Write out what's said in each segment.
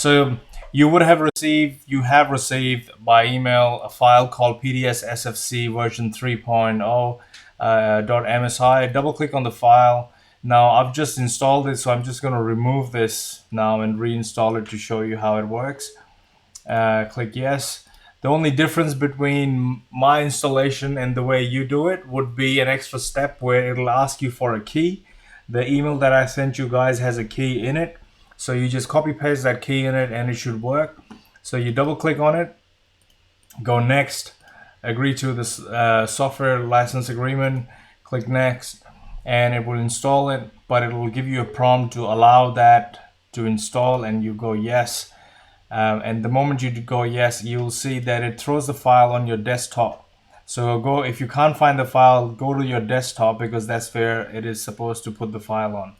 So you have received by email a file called PDS SFC version 3.0 .msi. Double click on the file. Now I've just installed it, so I'm just going to remove this now and reinstall it to show you how it works. Click yes. The only difference between my installation and the way you do it would be an extra step where it'll ask you for a key. The email that I sent you guys has a key in it, so you just copy paste that key in it and it should work. So you double click on it, go next, agree to this software license agreement, click next, and it will install it, but it will give you a prompt to allow that to install, and you go yes. And the moment you go yes, you'll see that it throws the file on your desktop. So if you can't find the file, go to your desktop, because that's where it is supposed to put the file on.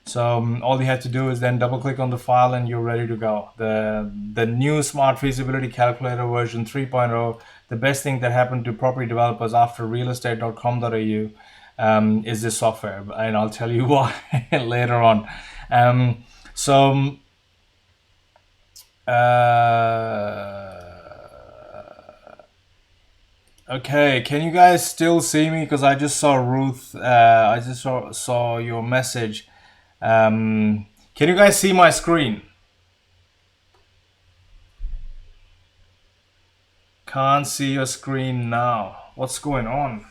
So all you have to do is then double click on the file and you're ready to go. The new Smart Feasibility Calculator version 3.0, the best thing that happened to property developers after realestate.com.au is this software, and I'll tell you why later on. Okay, can you guys still see me? Because I just saw Ruth, I just saw your message. Can you guys see my screen? Can't see your screen now. What's going on?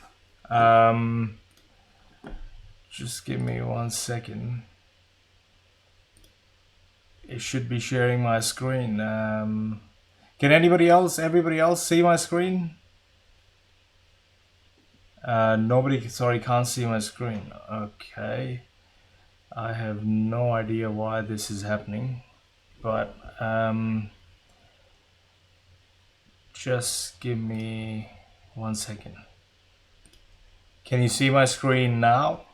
Just give me 1 second. It should be sharing my screen. Can everybody else see my screen? Nobody, sorry, can't see my screen. Okay. I have no idea why this is happening, but just give me 1 second. Can you see my screen now?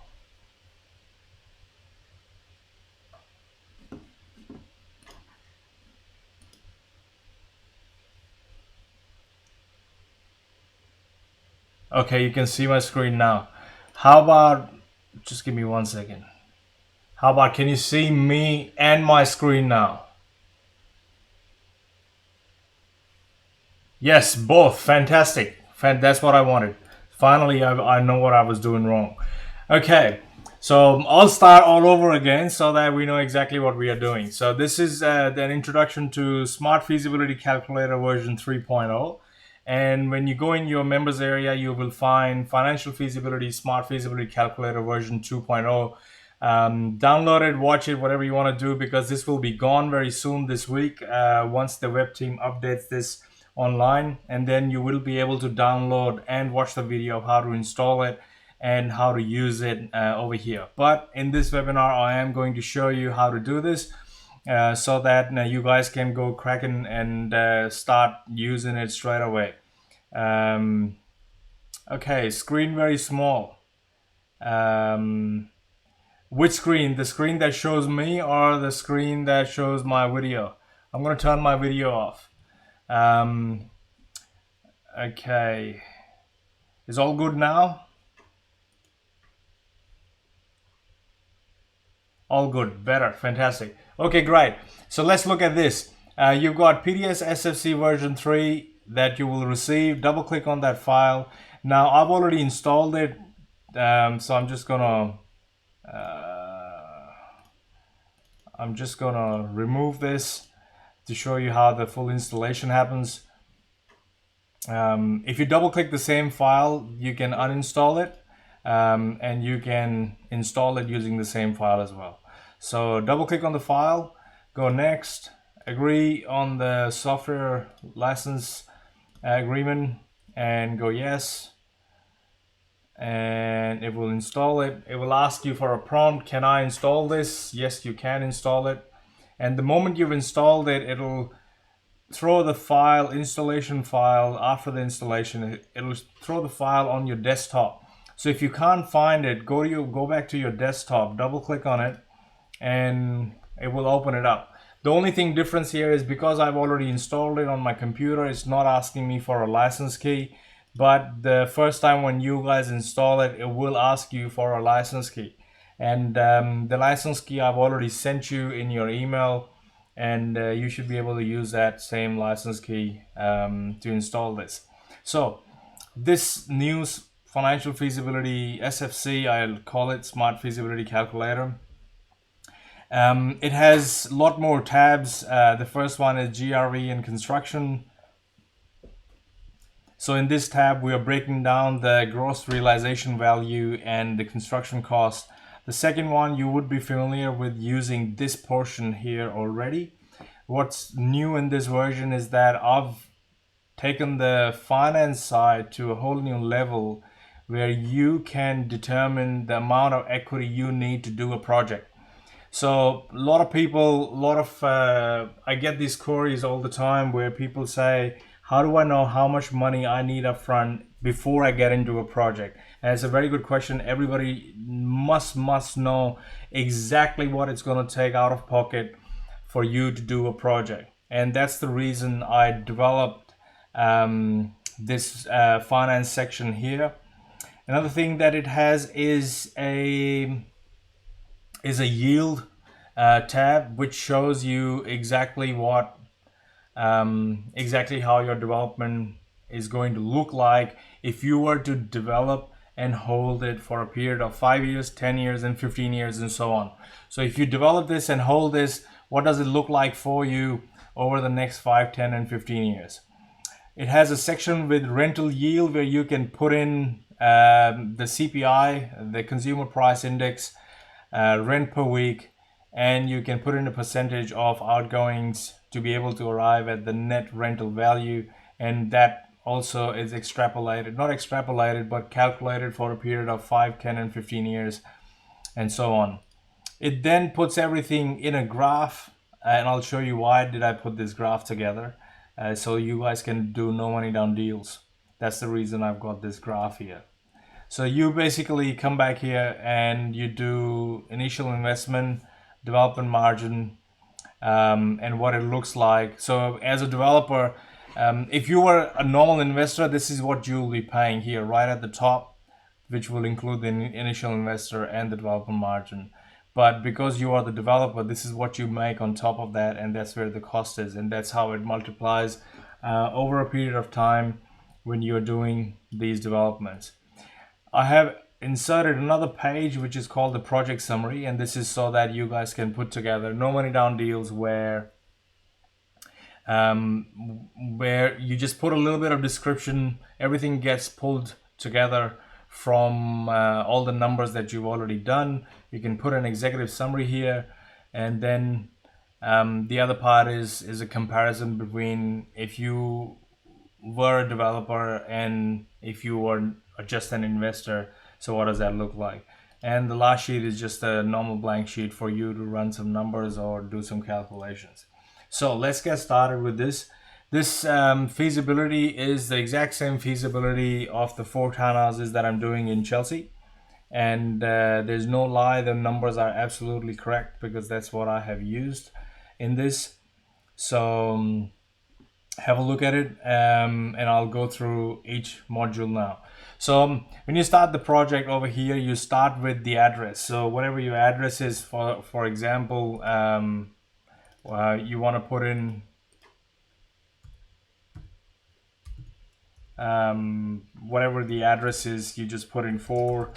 Okay, you can see my screen now. How about, just give me 1 second. How about, can you see me and my screen now? Yes, both. Fantastic. That's what I wanted. Finally, I know what I was doing wrong. Okay, so I'll start all over again so that we know exactly what we are doing. So this is an introduction to Smart Feasibility Calculator version 3.0. And when you go in your members area, you will find Financial Feasibility Smart Feasibility Calculator version 2.0. Download it, watch it, whatever you want to do, because this will be gone very soon this week once the web team updates this online, and then you will be able to download and watch the video of how to install it and how to use it over here. But in this webinar, I am going to show you how to do this so that you guys can go cracking and start using it straight away. Okay, screen very small. Which screen? The screen that shows me or the screen that shows my video? I'm going to turn my video off. Okay. Is all good now? All good. Better. Fantastic. Okay, great. So let's look at this. You've got PDS SFC version 3 that you will receive. Double click on that file. Now I've already installed it. So I'm just gonna remove this to show you how the full installation happens. If you double click the same file, you can uninstall it and you can install it using the same file as well. So double click on the file, go next, agree on the software license agreement and go yes, and it will install it. It will ask you for a prompt, can I install this? Yes, you can install it. And the moment you've installed it, it'll throw the file, installation file. After the installation, it'll throw the file on your desktop. So if you can't find it, go back to your desktop, double click on it, and it will open it up. The only thing difference here is because I've already installed it on my computer, it's not asking me for a license key. But the first time when you guys install it, it will ask you for a license key. And the license key I've already sent you in your email and you should be able to use that same license key to install this. So this new financial feasibility SFC, I'll call it Smart Feasibility Calculator. It has a lot more tabs. The first one is GRV and construction. So in this tab, we are breaking down the gross realization value and the construction cost. The second one, you would be familiar with using this portion here already. What's new in this version is that I've taken the finance side to a whole new level where you can determine the amount of equity you need to do a project. So a lot of people, I get these queries all the time where people say, how do I know how much money I need up front before I get into a project? And it's a very good question. Everybody must know exactly what it's going to take out of pocket for you to do a project. And that's the reason I developed this finance section here. Another thing that it has is a yield tab, which shows you exactly exactly how your development is going to look like if you were to develop and hold it for a period of 5 years, 10 years, and 15 years, and so on. So if you develop this and hold this, what does it look like for you over the next 5, 10, and 15 years? It has a section with rental yield where you can put in the CPI, the consumer price index, rent per week, and you can put in a percentage of outgoings to be able to arrive at the net rental value, and that also is not extrapolated, but calculated for a period of 5, 10, and 15 years, and so on. It then puts everything in a graph, and I'll show you why did I put this graph together, so you guys can do no money down deals. That's the reason I've got this graph here. So you basically come back here and you do initial investment, development margin, and what it looks like. So as a developer, if you were a normal investor, this is what you'll be paying here right at the top, which will include the initial investor and the development margin. But because you are the developer, this is what you make on top of that, and that's where the cost is, and that's how it multiplies over a period of time when you're doing these developments. I have inserted another page which is called the project summary, and this is so that you guys can put together no money down deals where you just put a little bit of description, everything gets pulled together from all the numbers that you've already done. You can put an executive summary here, and then the other part is a comparison between if you were a developer and if you were just an investor. So what does that look like? And the last sheet is just a normal blank sheet for you to run some numbers or do some calculations. So let's get started with this. This feasibility is the exact same feasibility of the 4 townhouses that I'm doing in Chelsea. And there's no lie, the numbers are absolutely correct because that's what I have used in this. So have a look at it, and I'll go through each module now. So when you start the project over here, you start with the address. So whatever your address is, for example, you want to put in whatever the address is, you just put in 4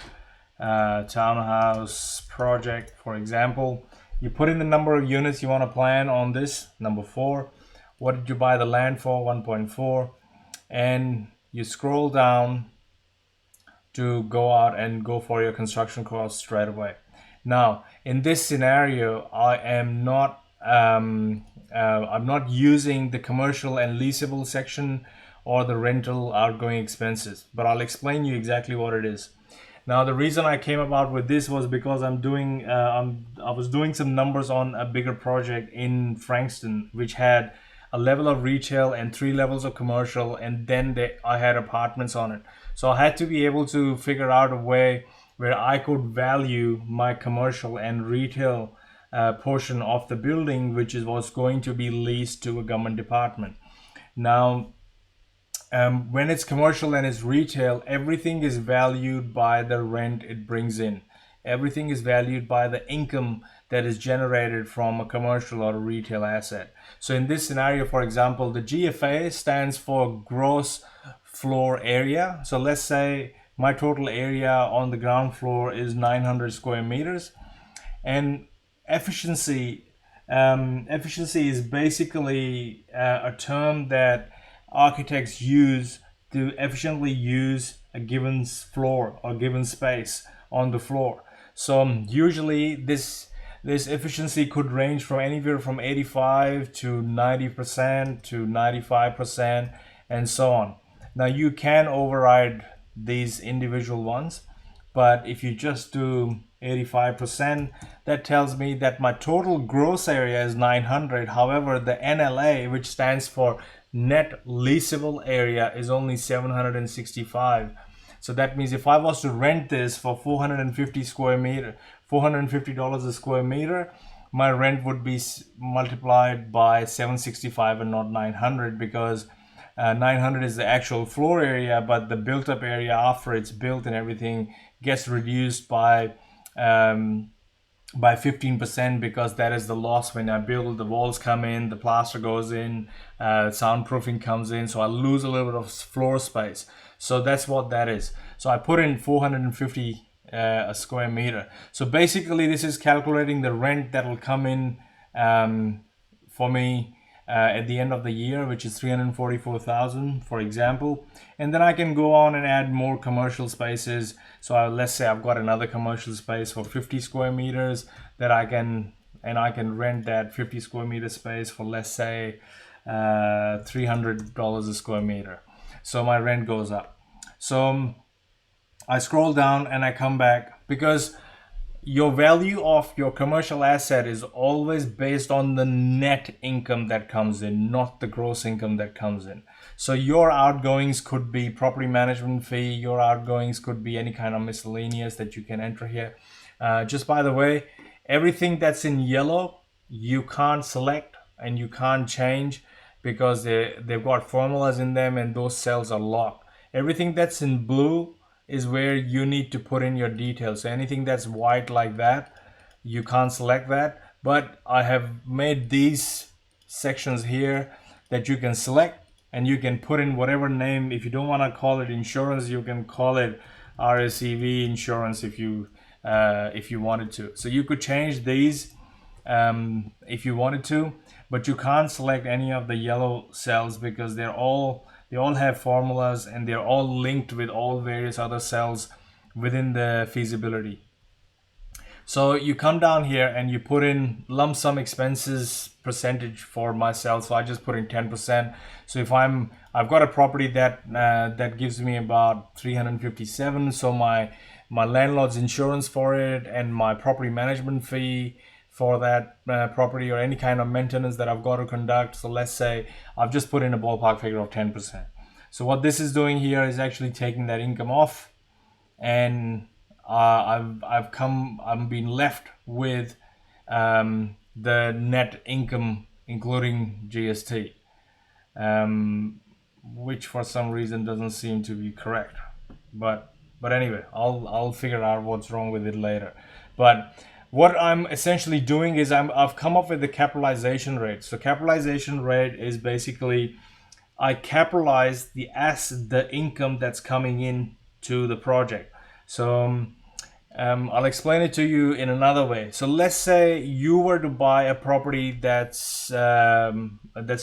townhouse project, for example. You put in the number of units you want to plan on this, number 4. What did you buy the land for? 1.4. And you scroll down to go out and go for your construction costs straight away. Now, in this scenario, I'm not using the commercial and leasable section or the rental outgoing expenses, but I'll explain you exactly what it is. Now, the reason I came about with this was because I was doing some numbers on a bigger project in Frankston, which had a level of retail and 3 levels of commercial, and then I had apartments on it. So I had to be able to figure out a way where I could value my commercial and retail portion of the building, which was going to be leased to a government department. Now, when it's commercial and it's retail, everything is valued by the rent it brings in. Everything is valued by the income that is generated from a commercial or a retail asset. So in this scenario, for example, the GFA stands for gross floor area. So let's say my total area on the ground floor is 900 square meters, and efficiency efficiency is basically a term that architects use to efficiently use a given floor or given space on the floor. So usually this efficiency could range from anywhere from 85 to 90% to 95% and so on. Now you can override these individual ones, but if you just do 85%, that tells me that my total gross area is 900. However, the NLA, which stands for net leasable area, is only 765. So that means if I was to rent this for 450 square meter, $450 a square meter, my rent would be multiplied by 765 and not 900, because 900 is the actual floor area, but the built up area after it's built and everything gets reduced by 15%, because that is the loss when I build. The walls come in, the plaster goes in, soundproofing comes in, so I lose a little bit of floor space. So that's what that is. So I put in 450 a square meter. So basically this is calculating the rent that will come in for me at the end of the year, which is 344,000, for example. And then I can go on and add more commercial spaces. So let's say I've got another commercial space for 50 square meters that I can rent that 50 square meter space for, let's say, $300 a square meter. So my rent goes up. So I scroll down and I come back, because your value of your commercial asset is always based on the net income that comes in, not the gross income that comes in. So your outgoings could be property management fee, your outgoings could be any kind of miscellaneous that you can enter here. Just by the way, everything that's in yellow, you can't select and you can't change, because they've got formulas in them and those cells are locked. Everything that's in blue is where you need to put in your details. So anything that's white like that, you can't select that. But I have made these sections here that you can select, and you can put in whatever name. If you don't want to call it insurance, you can call it RSEV insurance if you wanted to. So you could change these if you wanted to, but you can't select any of the yellow cells, because they all have formulas and they're all linked with all various other cells within the feasibility. So you come down here and you put in lump sum expenses percentage for myself. So I just put in 10%. So if I've got a property that gives me about 357. So my landlord's insurance for it and my property management fee for that property, or any kind of maintenance that I've got to conduct. So let's say I've just put in a ballpark figure of 10%. So what this is doing here is actually taking that income off, and I'm being left with the net income including GST, which for some reason doesn't seem to be correct. But anyway, I'll figure out what's wrong with it later. But what I'm essentially doing is I've come up with the capitalization rate. So capitalization rate is basically I capitalize the income that's coming in to the project. So I'll explain it to you in another way. So let's say you were to buy a property that's a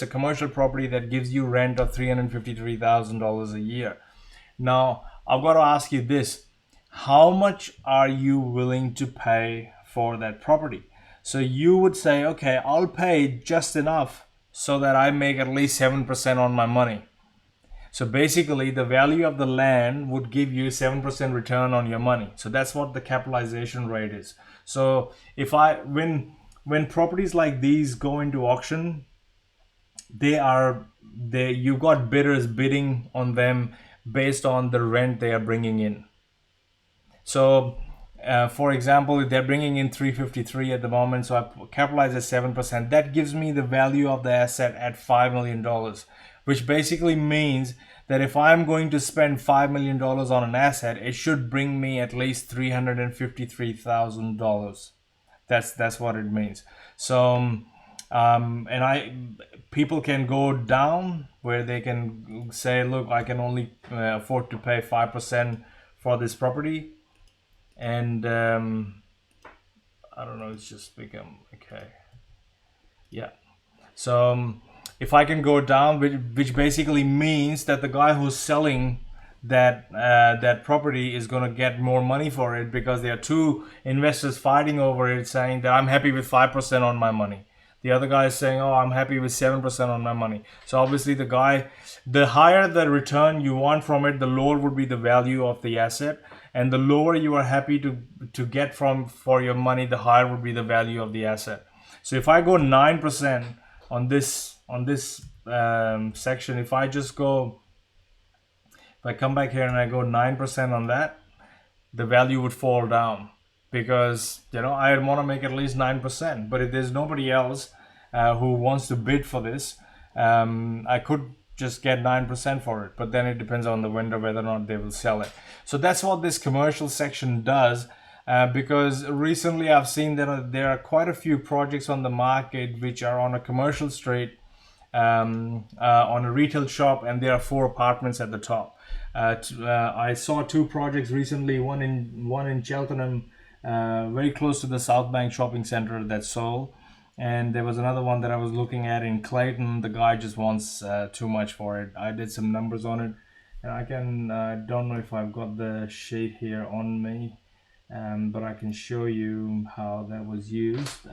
commercial property that gives you rent of $353,000 a year. Now I've got to ask you this: how much are you willing to pay for that property? So you would say, okay, I'll pay just enough so that I make at least 7% on my money. So basically the value of the land would give you 7% return on your money. So that's what the capitalization rate is. So when properties like these go into auction, you've got bidders bidding on them based on the rent they are bringing in. So for example, if they're bringing in 353 at the moment, so I capitalize at 7%, that gives me the value of the asset at $5 million, which basically means that if I'm going to spend $5 million on an asset, it should bring me at least $353,000. That's what it means. So people can go down where they can say, look, I can only afford to pay 5% for this property, and I don't know, it's just become okay. Yeah. So if I can go down, which basically means that the guy who's selling that property is going to get more money for it, because there are two investors fighting over it, saying that I'm happy with 5% on my money. The other guy is saying, oh, I'm happy with 7% on my money. So obviously the higher the return you want from it, the lower would be the value of the asset. And the lower you are happy to get for your money, the higher would be the value of the asset. So if I go 9% on this section, if I come back here and I go 9% on that, the value would fall down, because I want to make at least 9%. But if there's nobody else who wants to bid for this, I could just get 9% for it. But then it depends on the vendor whether or not they will sell it. So that's what this commercial section does. Because recently I've seen that there are quite a few projects on the market which are on a commercial street, on a retail shop, and there are 4 apartments at the top. I saw 2 projects recently, one in Cheltenham, very close to the South Bank shopping center, that sold, and there was another one that I was looking at in Clayton. The guy just wants too much for it. I did some numbers on it, and I don't know if I've got the sheet here on me. But I can show you how that was used.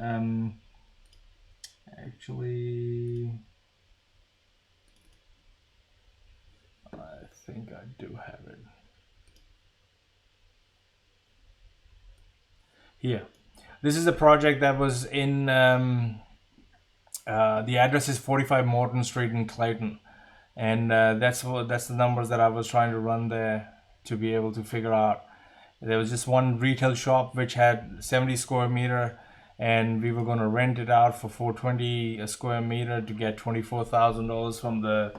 Actually, I think I do have it here. This is a project that was in the address is 45 Morton Street in Clayton, and that's the numbers that I was trying to run there to be able to figure out. There was just one retail shop which had 70 square meter, and we were going to rent it out for $420 a square meter to get $24,000 from the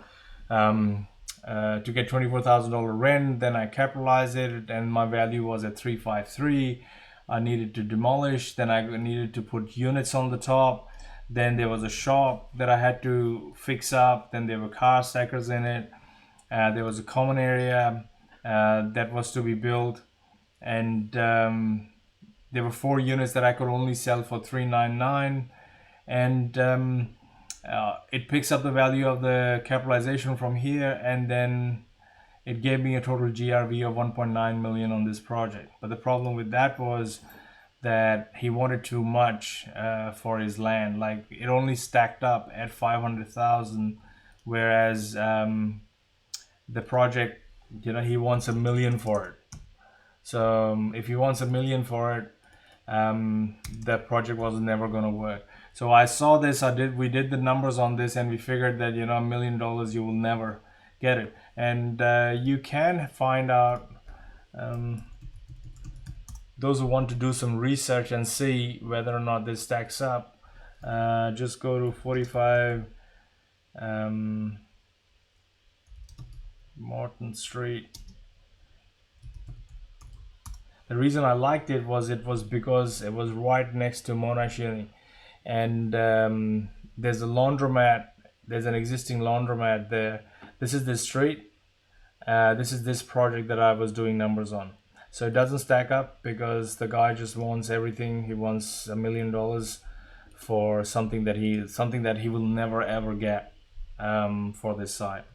to get $24,000 rent. Then I capitalized it, and my value was at 353. I needed to demolish. Then I needed to put units on the top. Then there was a shop that I had to fix up. Then there were car stackers in it. There was a common area that was to be built. And there were 4 units that I could only sell for $399, and it picks up the value of the capitalization from here, and then it gave me a total GRV of 1.9 million on this project. But the problem with that was that he wanted too much for his land. Like, it only stacked up at 500,000, whereas the project, he wants $1 million for it. So if he wants $1 million for it, that project was never going to work. So I saw this, we did the numbers on this, and we figured that $1 million you will never get it. And you can find out, those who want to do some research and see whether or not this stacks up, just go to 45 Morton Street. The reason I liked it was because it was right next to Monashini, and there's a laundromat. There's an existing laundromat there. This is the street. This is this project that I was doing numbers on. So it doesn't stack up because the guy just wants everything. He wants $1 million for something that he will never ever get for this site.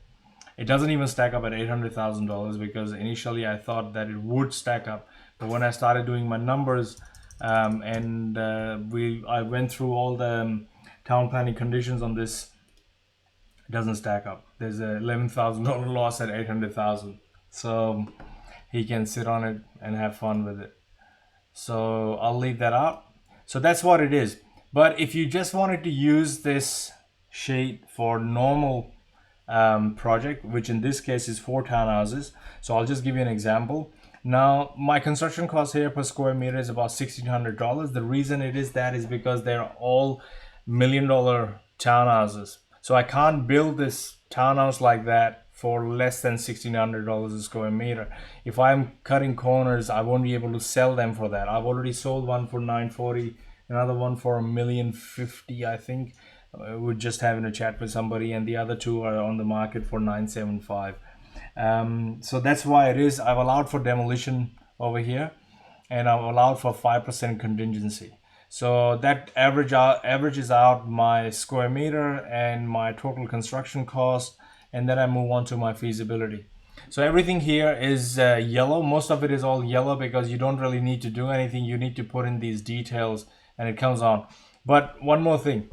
It doesn't even stack up at $800,000 because initially I thought that it would stack up. But when I started doing my numbers, I went through all the town planning conditions on this, it doesn't stack up. There's a $11,000 loss at $800,000. So he can sit on it and have fun with it. So I'll leave that out. So that's what it is. But if you just wanted to use this sheet for normal project, which in this case is 4 townhouses, so I'll just give you an example. Now, my construction cost here per square meter is about $1,600. The reason it is that is because they're all $1 million townhouses. So I can't build this townhouse like that for less than $1,600 a square meter. If I'm cutting corners, I won't be able to sell them for that. I've already sold one for $940 another one for 1,050,000, I think. We're just having a chat with somebody, and the other two are on the market for 975. So that's why it is. I've allowed for demolition over here, and I've allowed for 5% contingency. So that averages out my square meter and my total construction cost, and then I move on to my feasibility. So everything here is yellow. Most of it is all yellow because you don't really need to do anything. You need to put in these details and it comes on. But one more thing.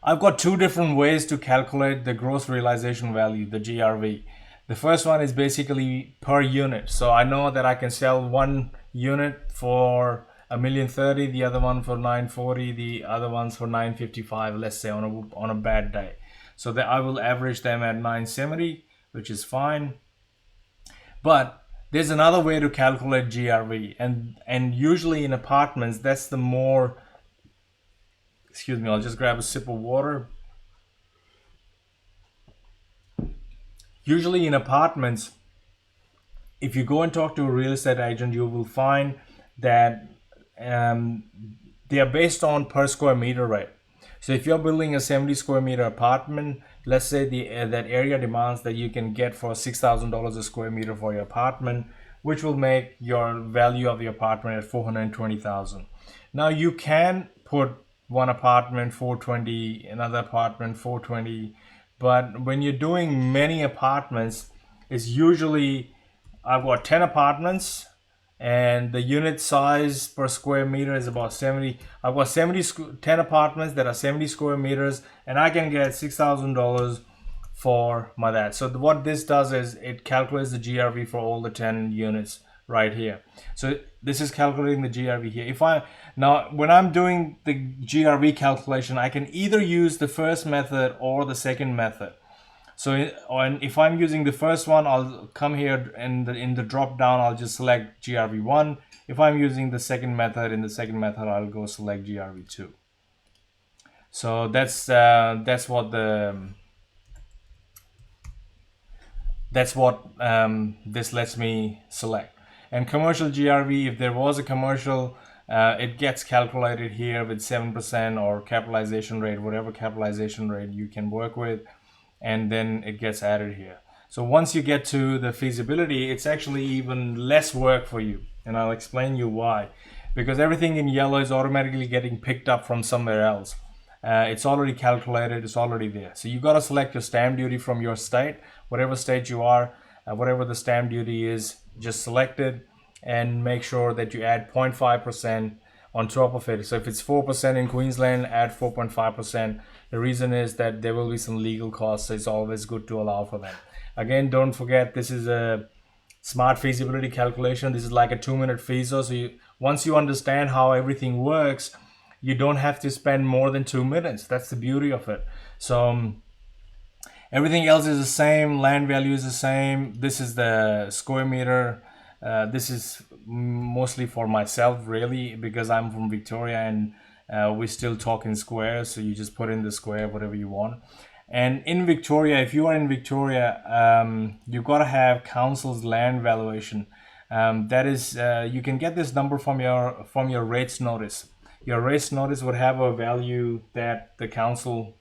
I've got two different ways to calculate the gross realization value, the GRV. The first one is basically per unit. So I know that I can sell one unit for 1,030,000, the other one for 940, the other ones for 955, let's say on a bad day. So that I will average them at 970, which is fine. But there's another way to calculate GRV, and usually in apartments, that's the more, excuse me, I'll just grab a sip of water. Usually in apartments, if you go and talk to a real estate agent, you will find that they are based on per square meter rate. So if you're building a 70 square meter apartment, let's say that area demands that you can get for $6,000 a square meter for your apartment, which will make your value of the apartment at 420,000. Now you can put one apartment 420, another apartment 420, but when you're doing many apartments, it's usually, I've got 10 apartments and the unit size per square meter is about 70. I've got 10 apartments that are 70 square meters, and I can get $6,000 for my that. So what this does is it calculates the GRV for all the 10 units right here. So this is calculating the GRV here. Now when I'm doing the GRV calculation, I can either use the first method or the second method. So if I'm using the first one, I'll come here and in the drop down, I'll just select GRV1. If I'm using the second method, in the second method, I'll go select GRV2. So that's what this lets me select. And commercial GRV, if there was a commercial, it gets calculated here with 7% or capitalization rate, whatever capitalization rate you can work with, and then it gets added here. So once you get to the feasibility, it's actually even less work for you, and I'll explain you why. Because everything in yellow is automatically getting picked up from somewhere else. It's already calculated, it's already there. So you got to select your stamp duty from your state, whatever state you are, whatever the stamp duty is, just select it and make sure that you add 0.5% on top of it. So if it's 4% in Queensland, add 4.5%. The reason is that there will be some legal costs, so it's always good to allow for them. Again, don't forget, this is a smart feasibility calculation. This is like a 2-minute feaso. So once you understand how everything works, you don't have to spend more than 2 minutes. That's the beauty of it. So everything else is the same. Land value is the same. This is the square meter. This is mostly for myself, really, because I'm from Victoria and we still talk in squares. So you just put in the square, whatever you want. And in Victoria, if you are in Victoria, you've got to have council's land valuation. That is, you can get this number from your rates notice. Your rates notice would have a value that the council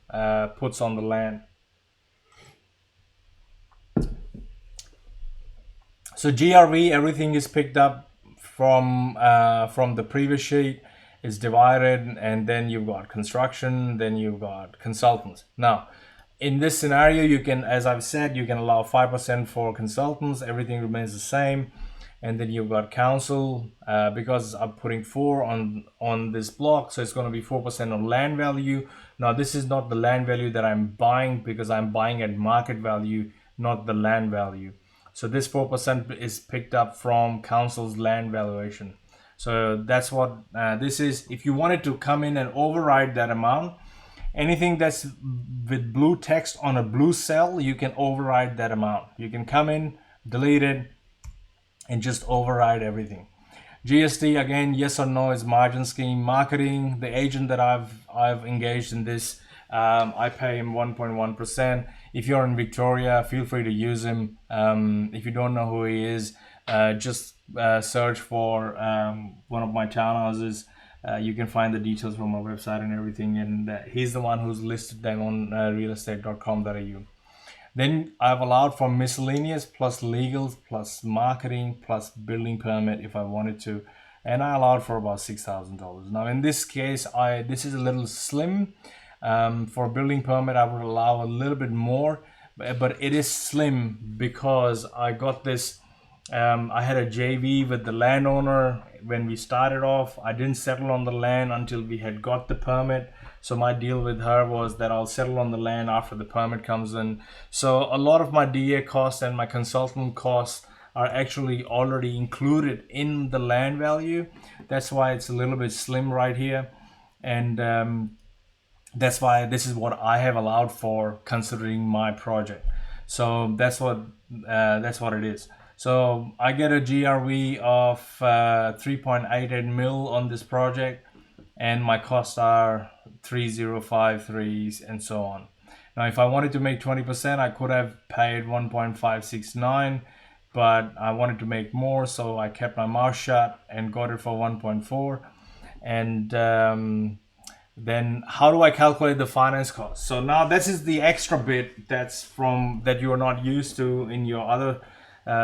puts on the land. So GRV, everything is picked up from the previous sheet. It's divided, and then you've got construction, then you've got consultants. Now, in this scenario, you can, as I've said, you can allow 5% for consultants. Everything remains the same. And then you've got council, because I'm putting 4 on this block, so it's going to be 4% on land value. Now, this is not the land value that I'm buying, because I'm buying at market value, not the land value. So this 4% is picked up from council's land valuation. So that's what this is. If you wanted to come in and override that amount, anything that's with blue text on a blue cell, you can override that amount. You can come in, delete it, and just override everything. GST, again, yes or no, is margin scheme. Marketing, the agent that I've engaged in this, I pay him 1.1%. If you're in Victoria, feel free to use him. If you don't know who he is, just search for one of my townhouses. You can find the details from our website and everything, and he's the one who's listed them on realestate.com.au. Then I've allowed for miscellaneous plus legals plus marketing plus building permit if I wanted to, and I allowed for about $6,000. Now in this case, this is a little slim. For building permit, I would allow a little bit more, but it is slim because I got this. I had a JV with the landowner when we started off. I didn't settle on the land until we had got the permit. So my deal with her was that I'll settle on the land after the permit comes in. So a lot of my DA costs and my consultant costs are actually already included in the land value. That's why it's a little bit slim right here. And that's why this is what I have allowed for considering my project. So that's what it is. So I get a GRV of 3.88 mil on this project, and my costs are 3053 and so on. Now if I wanted to make 20%, I could have paid 1.569, but I wanted to make more, so I kept my mouth shut and got it for 1.4. And then how do I calculate the finance cost? So now this is the extra bit that you are not used to in your other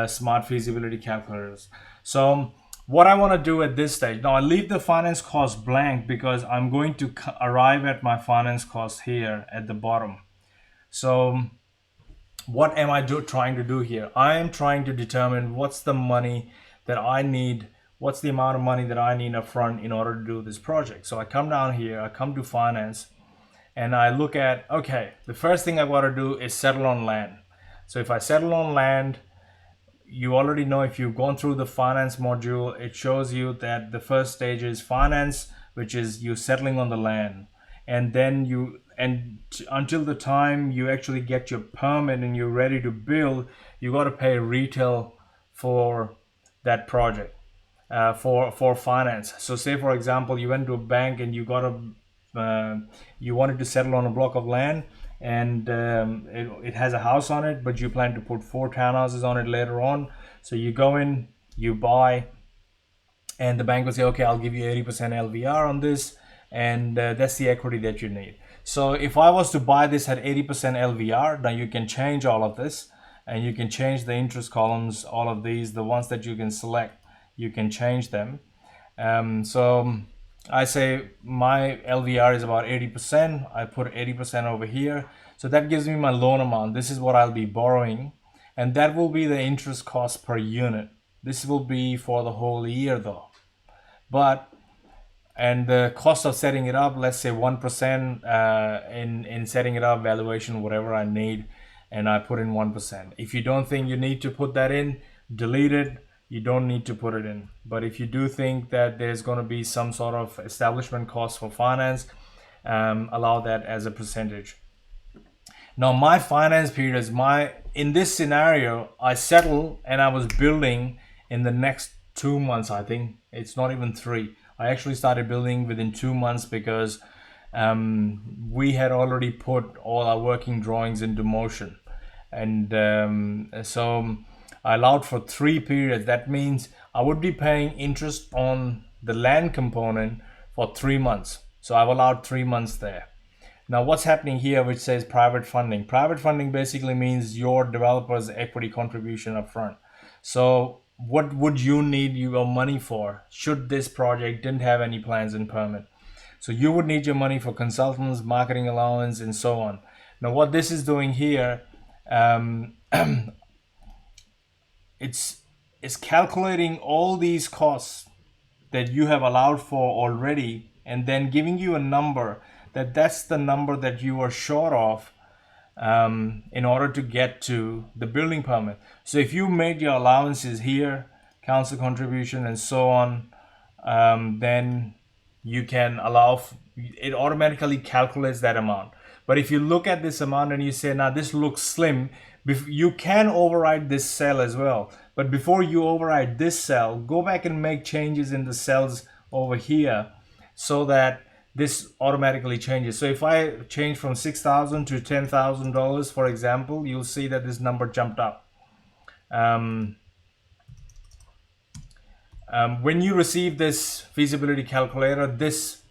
smart feasibility calculators. So what I want to do at this stage, now I leave the finance cost blank because I'm going to arrive at my finance cost here at the bottom. So what am I trying to do here? I am trying to determine what's the money that I need, what's the amount of money that I need up front in order to do this project. So I come down here, I come to finance, and I look at, okay, the first thing I got to do is settle on land. So if I settle on land, you already know, if you've gone through the finance module, it shows you that the first stage is finance, which is you settling on the land. And then until the time you actually get your permit and you're ready to build, you got to pay retail for that project, for finance. So say for example, you went to a bank and you wanted to settle on a block of land, and it has a house on it, but you plan to put 4 townhouses on it later on. So you go in, you buy, and the bank will say, okay, I'll give you 80% LVR on this, and that's the equity that you need. So if I was to buy this at 80% LVR, now you can change all of this, and you can change the interest columns, all of these, the ones that you can select, you can change them. So I say my LVR is about 80%. I put 80% over here. So that gives me my loan amount. This is what I'll be borrowing. And that will be the interest cost per unit. This will be for the whole year though. And the cost of setting it up, let's say 1% in setting it up, valuation, whatever I need, and I put in 1%. If you don't think you need to put that in, delete it. You don't need to put it in. But if you do think that there's going to be some sort of establishment cost for finance, allow that as a percentage. Now my finance period is in this scenario, I settle and I was building in the next 2 months. I think it's not even 3. I actually started building within 2 months because we had already put all our working drawings into motion. And so I allowed for 3 periods. That means I would be paying interest on the land component for 3 months. So I've allowed 3 months there. Now what's happening here, which says private funding? Private funding basically means your developer's equity contribution up front. So what would you need your money for should this project didn't have any plans and permit? So you would need your money for consultants, marketing allowance, and so on. Now what this is doing here, it's calculating all these costs that you have allowed for already, and then giving you a number that's the number that you are short of in order to get to the building permit. So if you made your allowances here, council contribution and so on, then you can it automatically calculates that amount. But if you look at this amount and you say, now this looks slim, you can override this cell as well. But before you override this cell, go back and make changes in the cells over here so that this automatically changes. So if I change from $6,000 to $10,000, for example, you'll see that this number jumped up. When you receive this feasibility calculator, this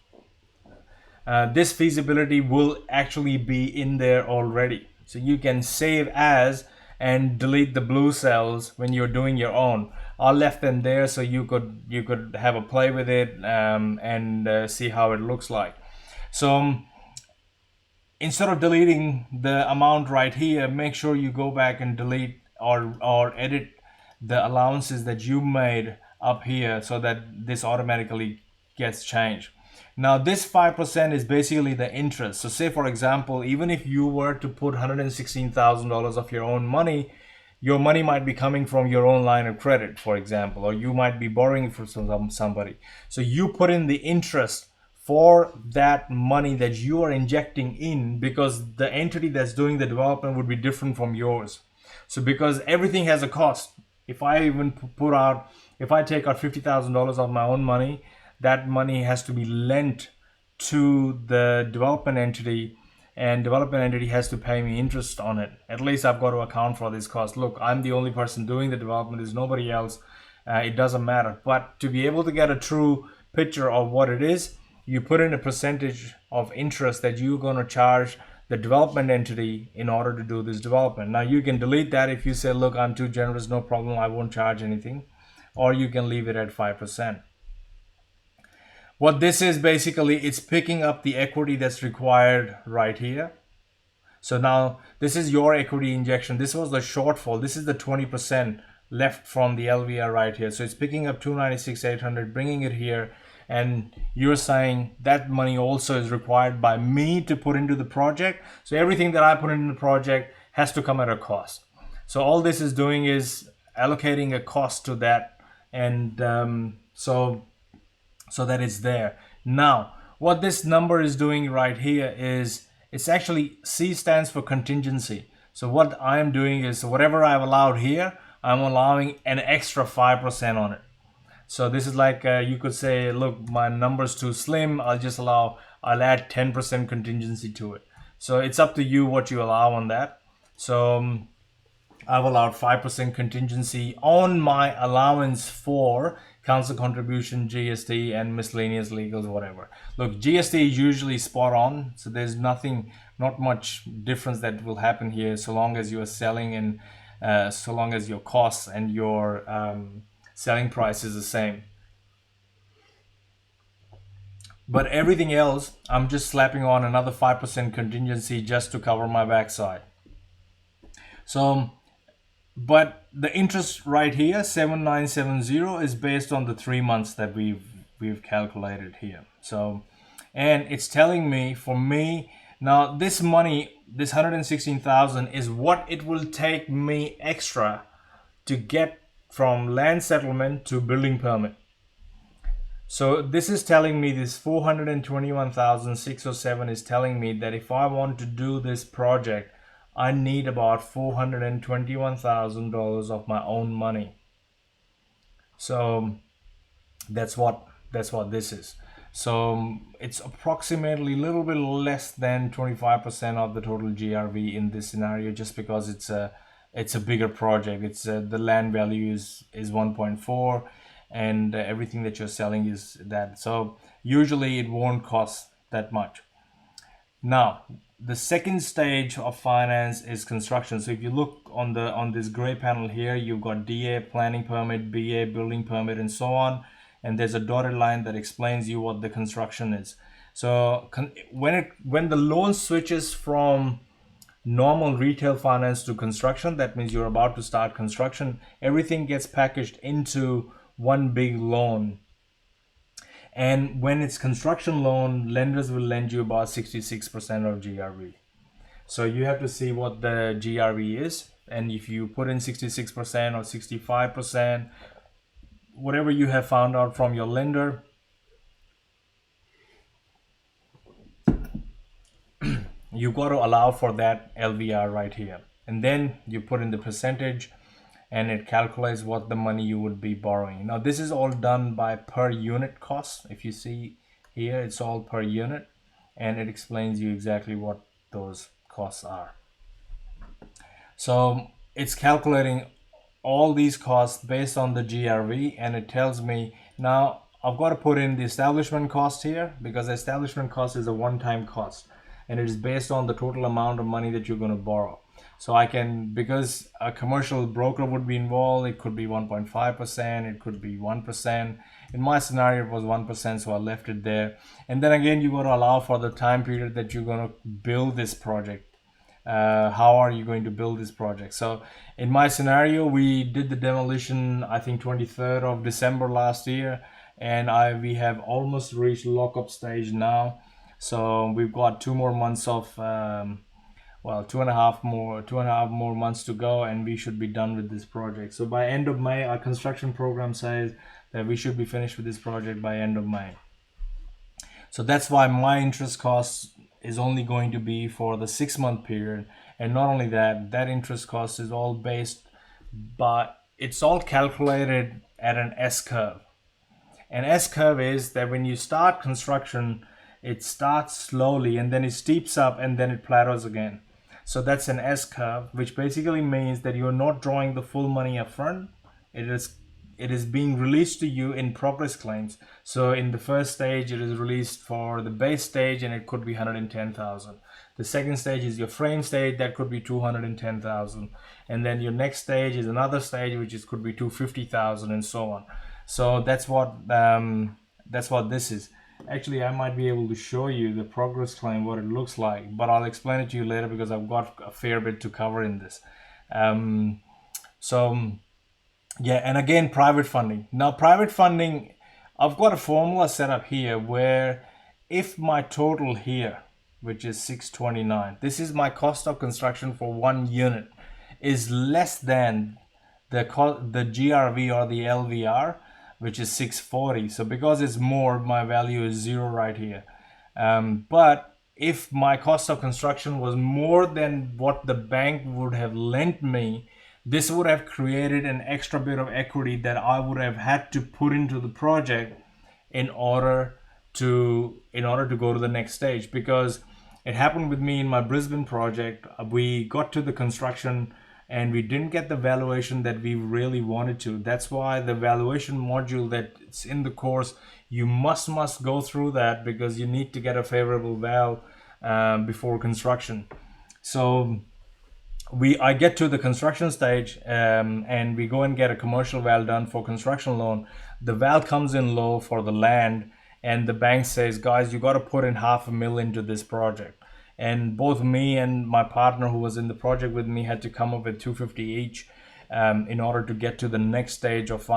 feasibility will actually be in there already. So you can save as and delete the blue cells when you're doing your own. I left them there so you could have a play with it, and see how it looks like. So instead of deleting the amount right here, make sure you go back and delete or edit the allowances that you made up here so that this automatically gets changed. Now this 5% is basically the interest. So say for example, even if you were to put $116,000 of your own money, your money might be coming from your own line of credit, for example, or you might be borrowing from somebody. So you put in the interest for that money that you are injecting in, because the entity that's doing the development would be different from yours. So because everything has a cost, if I even if I take out $50,000 of my own money, that money has to be lent to the development entity, and development entity has to pay me interest on it. At least I've got to account for this cost. Look, I'm the only person doing the development, there's nobody else. It doesn't matter. But to be able to get a true picture of what it is, you put in a percentage of interest that you're going to charge the development entity in order to do this development. Now you can delete that if you say, look, I'm too generous, no problem, I won't charge anything. Or you can leave it at 5%. What this is basically, it's picking up the equity that's required right here. So now this is your equity injection. This was the shortfall. This is the 20% left from the LVR right here. So it's picking up 296,800, bringing it here. And you're saying that money also is required by me to put into the project. So everything that I put into the project has to come at a cost. So all this is doing is allocating a cost to that, and so that it's there. Now, what this number is doing right here is, it's actually, C stands for contingency. So what I'm doing is, whatever I've allowed here, I'm allowing an extra 5% on it. So this is like, you could say, look, my number's too slim, I'll add 10% contingency to it. So it's up to you what you allow on that. So I've allowed 5% contingency on my allowance for council contribution, GST, and miscellaneous legals, whatever. Look, GST is usually spot on, so there's not much difference that will happen here, so long as you are selling, and so long as your costs and your selling price is the same. But everything else, I'm just slapping on another 5% contingency just to cover my backside. So, but the interest right here, 7970, is based on the 3 months that we've calculated here. So, and it's telling me, for me, now this money, this 116,000 is what it will take me extra to get from land settlement to building permit. So this is telling me, this 421,607 is telling me that if I want to do this project, I need about $421,000 of my own money. So that's what this is. So it's approximately a little bit less than 25% of the total GRV in this scenario, just because it's a bigger project. It's the land value is 1.4, and everything that you're selling is that. So usually it won't cost that much. Now, the second stage of finance is construction. So if you look on this gray panel here, you've got DA, planning permit, BA, building permit, and so on. And there's a dotted line that explains you what the construction is. So when the loan switches from normal retail finance to construction, that means you're about to start construction, everything gets packaged into one big loan. And when it's construction loan, lenders will lend you about 66% of GRV. So you have to see what the GRV is, and if you put in 66% or 65%, whatever you have found out from your lender, you've got to allow for that LVR right here. And then you put in the percentage, and it calculates what the money you would be borrowing. Now this is all done by per unit cost. If you see here, it's all per unit, and it explains you exactly what those costs are. So it's calculating all these costs based on the GRV, and it tells me now I've got to put in the establishment cost here, because the establishment cost is a one-time cost and it is based on the total amount of money that you're going to borrow. So I can, because a commercial broker would be involved, it could be 1.5%, it could be 1%. In my scenario, it was 1%, so I left it there. And then again, you got to allow for the time period that you're going to build this project. How are you going to build this project? So in my scenario, we did the demolition, I think 23rd of December last year, and we have almost reached lockup stage now. So we've got 2 more months of well, 2.5 more months to go, and we should be done with this project. So by end of May, our construction program says that we should be finished with this project by end of May. So that's why my interest cost is only going to be for the 6-month period. And not only that, that interest cost is all based, but it's all calculated at an S-curve. An S-curve is that when you start construction, it starts slowly and then it steeps up and then it plateaus again. So that's an S-curve, which basically means that you're not drawing the full money up front. It is being released to you in progress claims. So in the first stage, it is released for the base stage, and it could be 110,000. The second stage is your frame stage, that could be 210,000. And then your next stage is another stage, which could be 250,000, and so on. So that's what this is. Actually, I might be able to show you the progress claim, what it looks like, but I'll explain it to you later because I've got a fair bit to cover in this. Yeah, and again, private funding. Now, private funding, I've got a formula set up here where if my total here, which is 629, this is my cost of construction for one unit, is less than the GRV or the LVR, which is 640. So because it's more, my value is 0 right here. But if my cost of construction was more than what the bank would have lent me, this would have created an extra bit of equity that I would have had to put into the project in order to go to the next stage. Because it happened with me in my Brisbane project. We got to the construction and we didn't get the valuation that we really wanted to. That's why the valuation module that's in the course, you must go through that, because you need to get a favorable val before construction. So I get to the construction stage and we go and get a commercial val done for construction loan. The val comes in low for the land, and the bank says, guys, you got to put in $500,000 into this project. And both me and my partner who was in the project with me had to come up with 250 each in order to get to the next stage of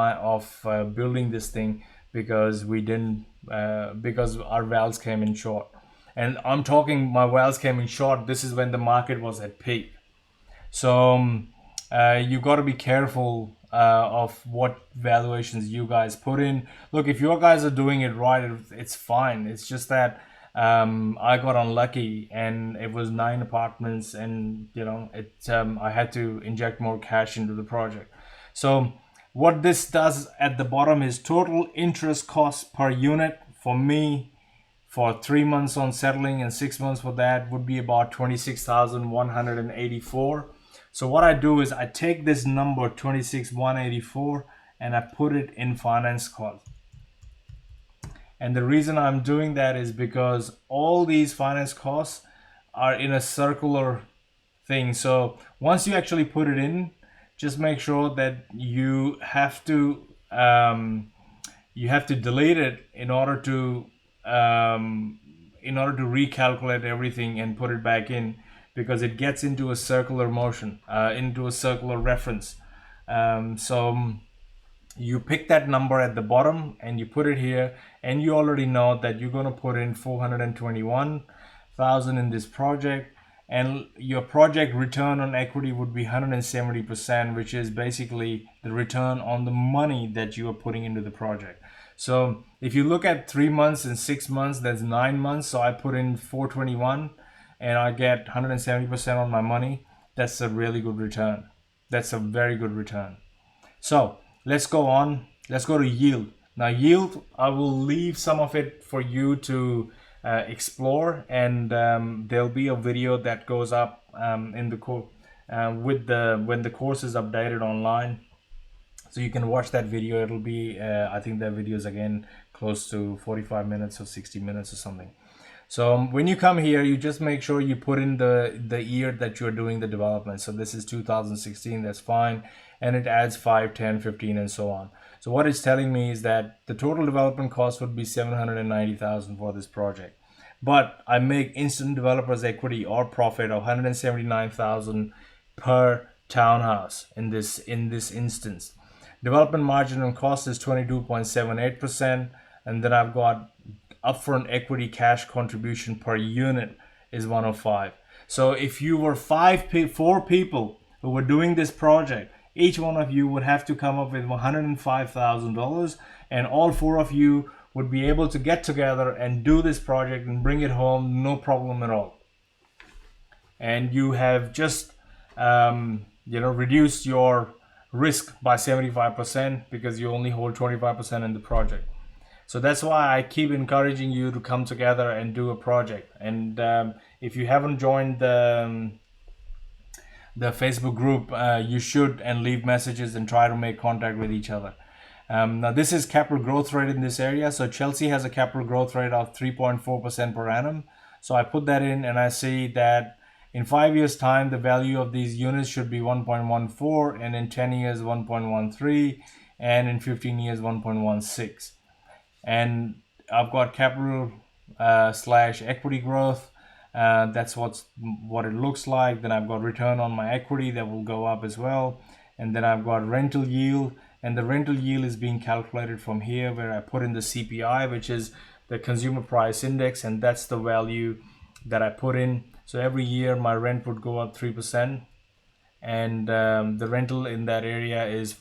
building this thing, because we didn't because our vals came in short. And I'm talking, my vals came in short, this is when the market was at peak. So you got to be careful of what valuations you guys put in. Look, if you guys are doing it right, it's fine. It's just that I got unlucky and it was 9 apartments, and I had to inject more cash into the project. So what this does at the bottom is total interest cost per unit for me for 3 months on settling and 6 months for that would be about 26,184. So what I do is I take this number 26,184 and I put it in finance cost. And the reason I'm doing that is because all these finance costs are in a circular thing. So once you actually put it in, just make sure that you have to delete it in order to recalculate everything and put it back in, because it gets into a circular motion, into a circular reference. So you pick that number at the bottom and you put it here, and you already know that you're going to put in 421,000 in this project, and your project return on equity would be 170%, which is basically the return on the money that you are putting into the project. So if you look at 3 months and 6 months, that's 9 months. So I put in 421 and I get 170% on my money. That's a really good return. That's a very good return. So let's go on. Let's go to yield. Now yield, I will leave some of it for you to explore, and there'll be a video that goes up in the course when the course is updated online. So you can watch that video. It'll be, I think that video is again close to 45 minutes or 60 minutes or something. So when you come here, you just make sure you put in the year that you're doing the development. So this is 2016, that's fine. And it adds 5, 10, 15, and so on. So what it's telling me is that the total development cost would be 790,000 for this project. But I make instant developers equity or profit of 179,000 per townhouse in this instance. Development margin on cost is 22.78%, and then I've got upfront equity cash contribution per unit is 105. So if you were four people who were doing this project, each one of you would have to come up with $105,000, and all four of you would be able to get together and do this project and bring it home, no problem at all. And you have just reduced your risk by 75% because you only hold 25% in the project. So that's why I keep encouraging you to come together and do a project. And if you haven't joined the Facebook group, you should, and leave messages and try to make contact with each other. Now this is capital growth rate in this area. So Chelsea has a capital growth rate of 3.4% per annum. So I put that in and I see that in 5 years time, the value of these units should be 1.14, and in 10 years, 1.13, and in 15 years, 1.16. And I've got capital slash equity growth. That's what it looks like. Then I've got return on my equity that will go up as well. And then I've got rental yield, and the rental yield is being calculated from here where I put in the CPI, which is the consumer price index, and that's the value that I put in. So every year my rent would go up 3%, and the rental in that area is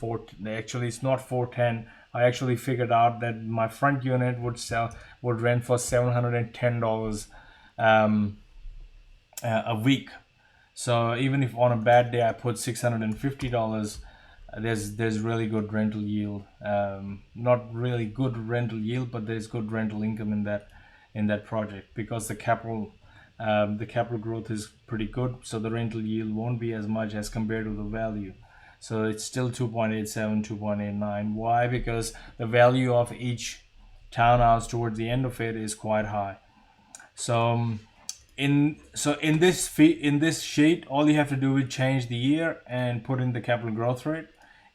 actually it's not 410. I actually figured out that my front unit would rent for $710 a week. So even if on a bad day I put $650, there's really good rental yield. Not really good rental yield, but there's good rental income in that project because the capital growth is pretty good. So the rental yield won't be as much as compared to the value. So it's still 2.87, 2.89. Why? Because the value of each townhouse towards the end of it is quite high. So in this sheet, all you have to do is change the year and put in the capital growth rate.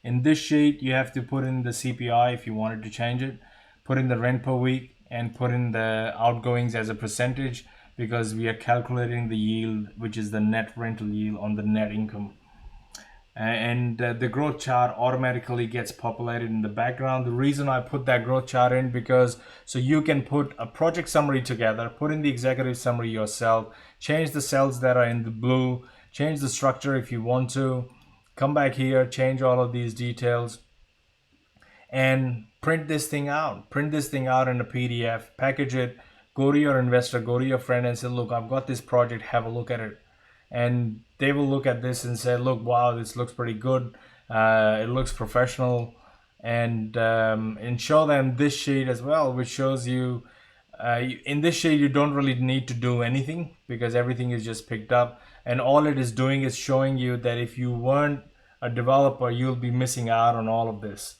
In this sheet, you have to put in the CPI if you wanted to change it, put in the rent per week, and put in the outgoings as a percentage, because we are calculating the yield, which is the net rental yield on the net income. And the growth chart automatically gets populated in the background. The reason I put that growth chart in, because so you can put a project summary together, put in the executive summary yourself, change the cells that are in the blue, change the structure if you want to, come back here, change all of these details, and print this thing out in a PDF, package it, go to your investor, go to your friend and say, look, I've got this project, have a look at it. And they will look at this and say, look, wow, this looks pretty good. It looks professional. And show them this sheet as well, which shows you, in this sheet, you don't really need to do anything because everything is just picked up. And all it is doing is showing you that if you weren't a developer, you'll be missing out on all of this.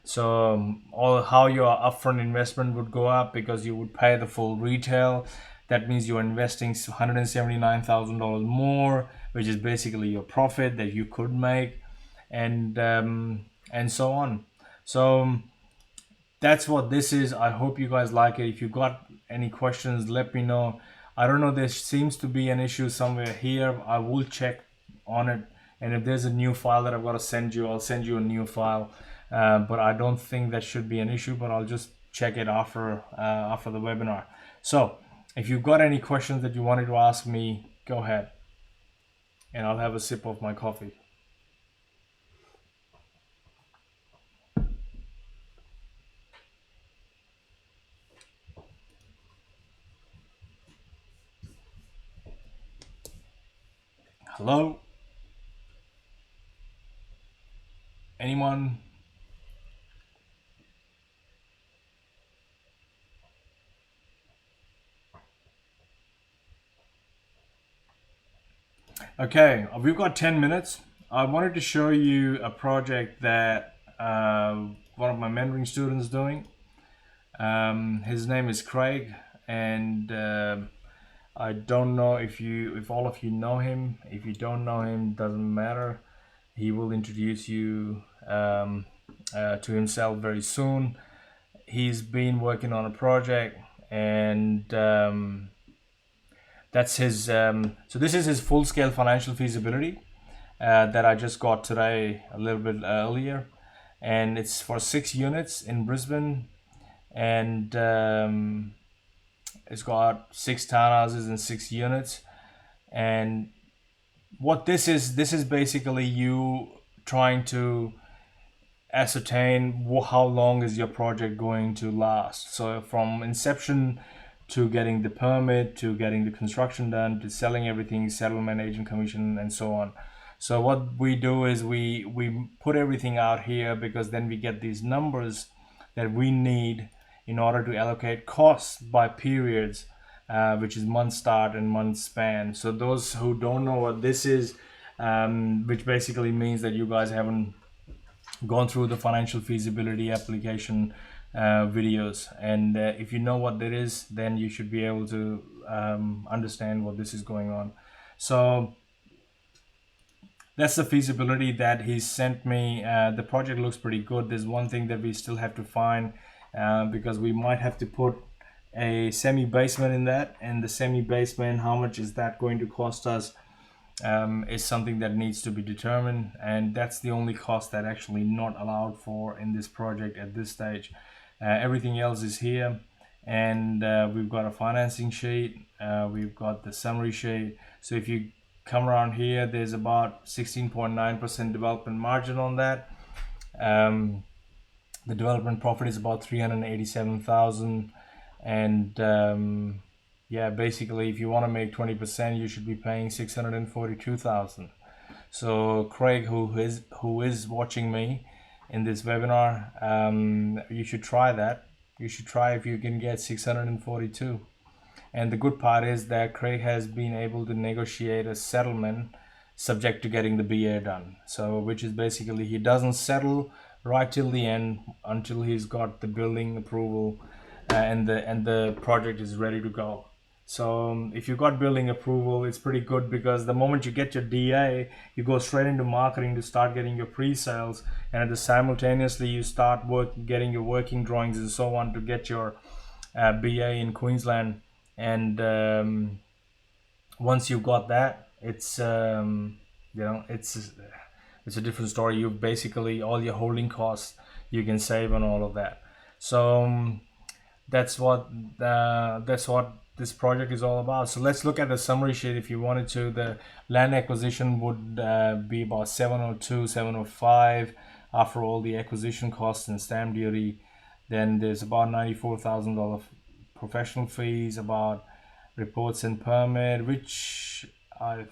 So how your upfront investment would go up because you would pay the full retail. That means you're investing $179,000 more, which is basically your profit that you could make, and so on. So that's what this is. I hope you guys like it. If you got any questions, let me know. I don't know, there seems to be an issue somewhere here. I will check on it, and if there's a new file that I've got to send you, I'll send you a new file. But I don't think that should be an issue, but I'll just check it after the webinar. So if you've got any questions that you wanted to ask me, go ahead, and I'll have a sip of my coffee. Hello? Anyone? Okay, we've got 10 minutes. I wanted to show you a project that one of my mentoring students doing. His name is Craig, and I don't know if all of you know him. If you don't know him, doesn't matter. He will introduce you to himself very soon. He's been working on a project, and that's his. So this is his full-scale financial feasibility that I just got today a little bit earlier, and it's for 6 units in Brisbane, and it's got 6 townhouses and 6 units. And what this is basically you trying to ascertain how long is your project going to last. So from inception to getting the permit, to getting the construction done, to selling everything, settlement, agent commission, and so on. So what we do is we put everything out here, because then we get these numbers that we need in order to allocate costs by periods, which is month start and month span. So those who don't know what this is, which basically means that you guys haven't gone through the financial feasibility application videos, and if you know what that is, then you should be able to understand what this is going on. So that's the feasibility that he sent me. The project looks pretty good. There's one thing that we still have to find, because we might have to put a semi-basement in that, and the semi-basement, how much is that going to cost us, is something that needs to be determined, and that's the only cost that actually not allowed for in this project at this stage. Everything else is here, and we've got a financing sheet, we've got the summary sheet. So if you come around here, there's about 16.9% development margin on that. The development profit is about 387,000, and yeah, basically if you want to make 20%, you should be paying 642,000. So Craig, who is watching me in this webinar, you should try that. You should try if you can get 642. And the good part is that Craig has been able to negotiate a settlement subject to getting the BA done. So which is basically he doesn't settle right till the end until he's got the building approval, and the project is ready to go. So if you got building approval, it's pretty good, because the moment you get your DA, you go straight into marketing to start getting your pre-sales, and at the simultaneously you start getting your working drawings and so on to get your BA in Queensland. And once you've got that, it's it's a different story. You basically, all your holding costs you can save on all of that. So that's what this project is all about. So let's look at the summary sheet. If you wanted to, the land acquisition would be about 702, 705 after all the acquisition costs and stamp duty. Then there's about $94,000 professional fees, about reports and permit, which I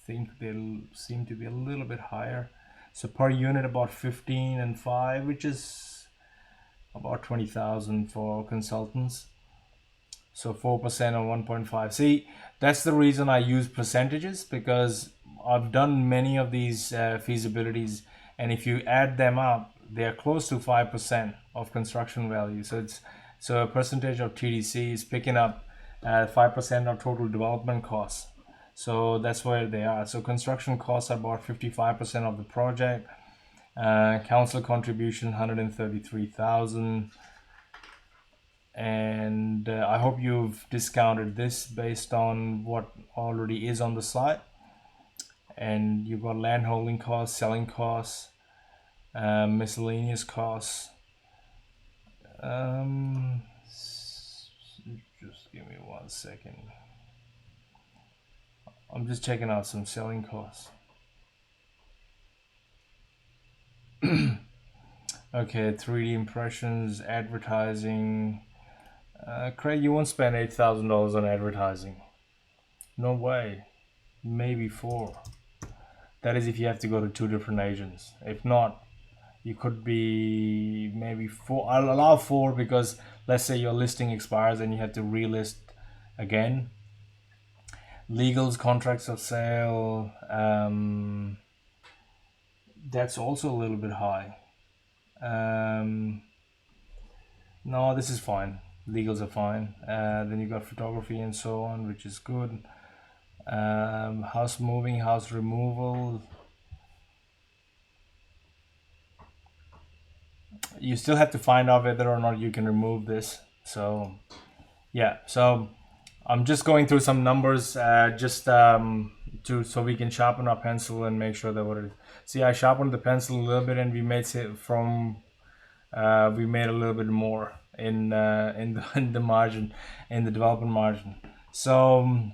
think they'll seem to be a little bit higher. So per unit about 15 and 5, which is about 20,000 for consultants. So 4% on 1.5. See, that's the reason I use percentages, because I've done many of these feasibilities, and if you add them up, they're close to 5% of construction value. So a percentage of TDC is picking up 5% of total development costs. So that's where they are. So construction costs are about 55% of the project. Council contribution 133,000. And I hope you've discounted this based on what already is on the site. And you've got land holding costs, selling costs, miscellaneous costs. Just give me 1 second. I'm just checking out some selling costs. Okay, 3D impressions, advertising. Craig, you won't spend $8,000 on advertising. No way. Maybe 4. That is if you have to go to 2 different agents. If not, you could be maybe 4. I'll allow 4 because let's say your listing expires and you have to relist again. Legals, contracts of sale, that's also a little bit high. No, this is fine. Legals are fine. Then you got photography and so on, which is good. House moving, house removal. You still have to find out whether or not you can remove this. So yeah, so I'm just going through some numbers so we can sharpen our pencil and make sure that what it is. See, I sharpened the pencil a little bit, and we made we made a little bit more in in the margin, in the development margin. So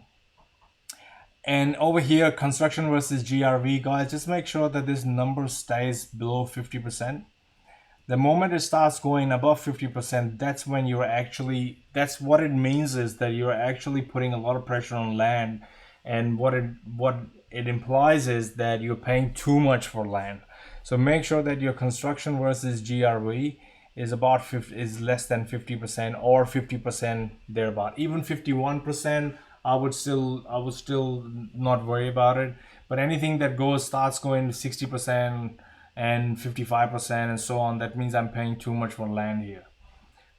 and over here, construction versus GRV, guys, just make sure that this number stays below 50%. The moment it starts going above 50%, that's when you're actually, that's what it means, is that you're actually putting a lot of pressure on land. And what it implies is that you're paying too much for land. So make sure that your construction versus GRV is is less than 50% or 50% thereabout. Even 51%, I would still not worry about it. But anything that starts going to 60% and 55% and so on, that means I'm paying too much for land here.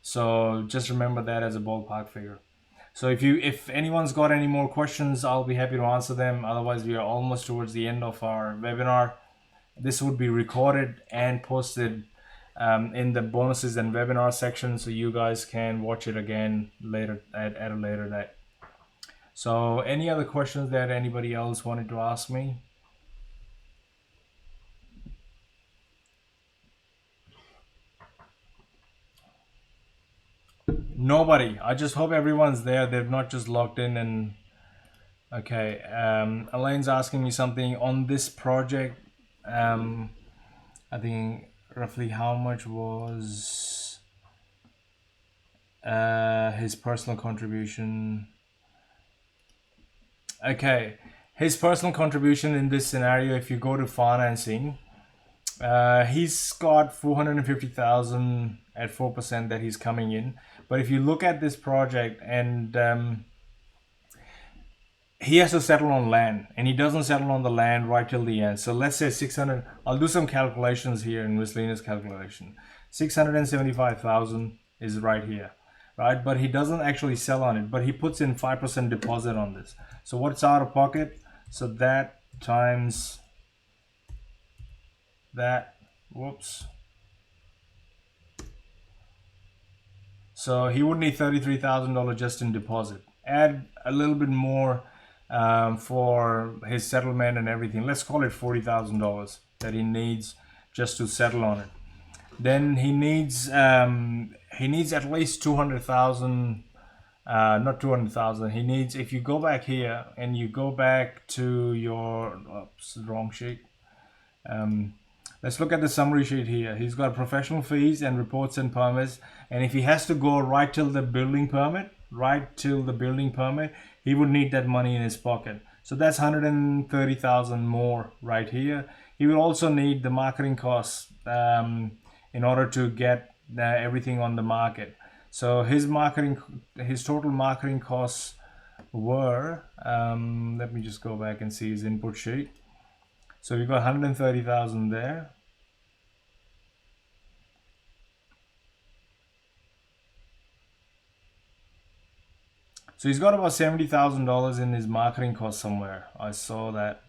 So just remember that as a ballpark figure. So if anyone's got any more questions, I'll be happy to answer them. Otherwise, we are almost towards the end of our webinar. This would be recorded and posted in the bonuses and webinar section, so you guys can watch it again later at a later date. So any other questions that anybody else wanted to ask me? Nobody. I just hope everyone's there. They've not just logged in and okay. Elaine's asking me something on this project. I think roughly how much was his personal contribution. Okay, his personal contribution in this scenario, if you go to financing, he's got 450,000 at 4% that he's coming in. But if you look at this project, and he has to settle on land, and he doesn't settle on the land right till the end. So let's say 600. I'll do some calculations here in miscellaneous calculation. 675,000 is right here, right? But he doesn't actually sell on it, but he puts in 5% deposit on this. So what's out of pocket? So that times that, whoops. So he would need $33,000 just in deposit. Add a little bit more for his settlement and everything. Let's call it $40,000 that he needs just to settle on it. Then he needs at least 200,000. Not 200,000. He needs, if you go back here and you go back to your wrong sheet. Let's look at the summary sheet here. He's got professional fees and reports and permits. And if he has to go right till the building permit, he would need that money in his pocket. So that's 130,000 more right here. He will also need the marketing costs in order to get everything on the market. So his total marketing costs were, let me just go back and see his input sheet. So we've got 130,000 there. So he's got about $70,000 in his marketing cost somewhere. I saw that.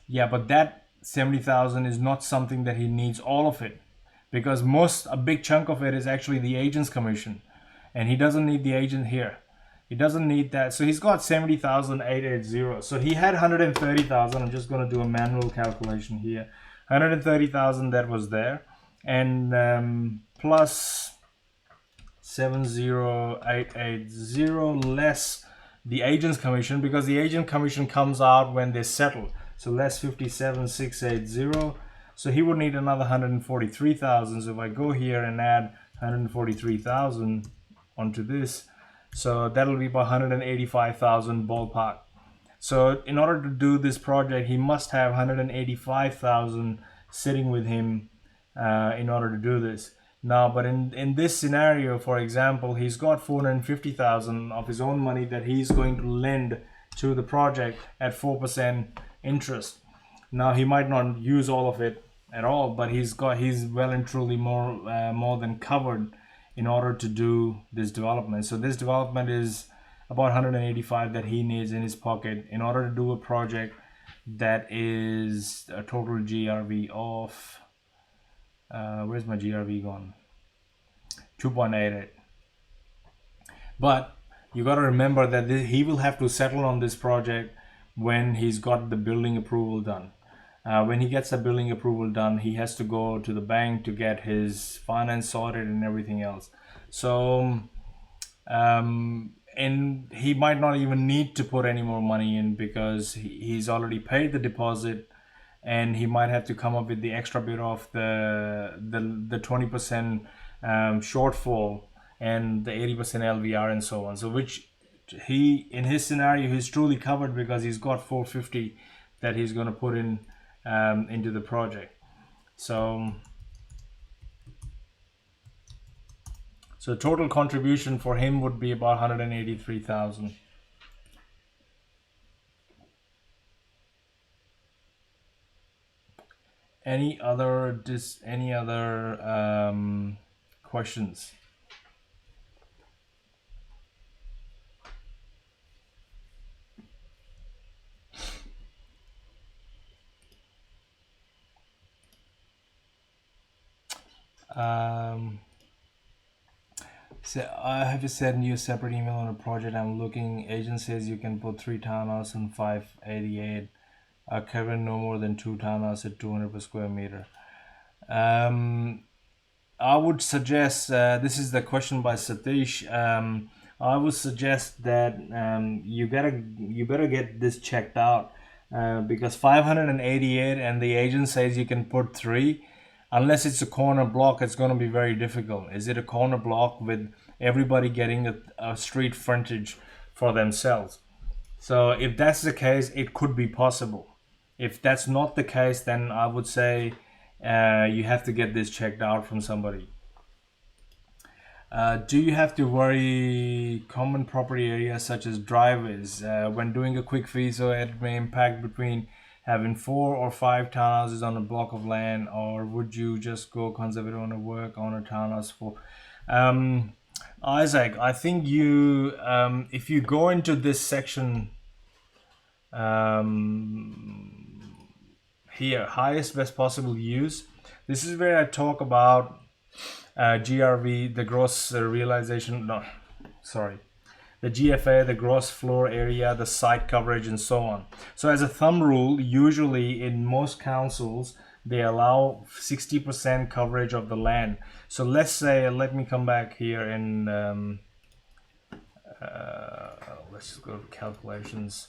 Yeah, but that 70,000 is not something that he needs all of it, because a big chunk of it is actually the agent's commission, and he doesn't need the agent here. He doesn't need that. So he's got 70,880. So he had 130,000. I'm just going to do a manual calculation here. 130,000 that was there, and plus 70,880 less the agent's commission, because the agent commission comes out when they settle. So less 57,680. So he would need another 143,000. So if I go here and add 143,000 onto this, so that'll be about 185,000 ballpark. So in order to do this project, he must have 185,000 sitting with him in order to do this. Now, but in this scenario, for example, he's got 450,000 of his own money that he's going to lend to the project at 4% interest. Now he might not use all of it at all, but he's well and truly more than covered in order to do this development. So this development is about 185 that he needs in his pocket in order to do a project that is a total GRV of where's my GRV gone? 2.88. But you got to remember that he will have to settle on this project when he's got the building approval done. When he gets the building approval done, he has to go to the bank to get his finance sorted and everything else. So and he might not even need to put any more money in because he's already paid the deposit, and he might have to come up with the extra bit of the 20% shortfall and the 80% LVR and so on. So which he, in his scenario, he's truly covered because he's got 450 that he's going to put in into the project. So total contribution for him would be about 183,000. Any other questions? So I have to send you a separate email on a project I'm looking. Agent says you can put 3 townhouses and 588. Kevin, no more than 2 townhouses at 200 per square meter. I would suggest, this is the question by Satish. I would suggest that you better get this checked out because 588 and the agent says you can put 3. Unless it's a corner block, it's going to be very difficult. Is it a corner block with everybody getting a street frontage for themselves? So if that's the case, it could be possible. If that's not the case, then I would say you have to get this checked out from somebody. Do you have to worry common property areas such as driveways when doing a quick fee, so it may impact between having 4 or 5 townhouses on a block of land, or would you just go conservative on a work on a townhouse for Isaac? I think you if you go into this section here, highest best possible use, this is where I talk about GRV, the gross realization, no, sorry, the GFA, the gross floor area, the site coverage, and so on. So as a thumb rule, usually in most councils, they allow 60% coverage of the land. So let's say, let me come back here and let's just go to calculations.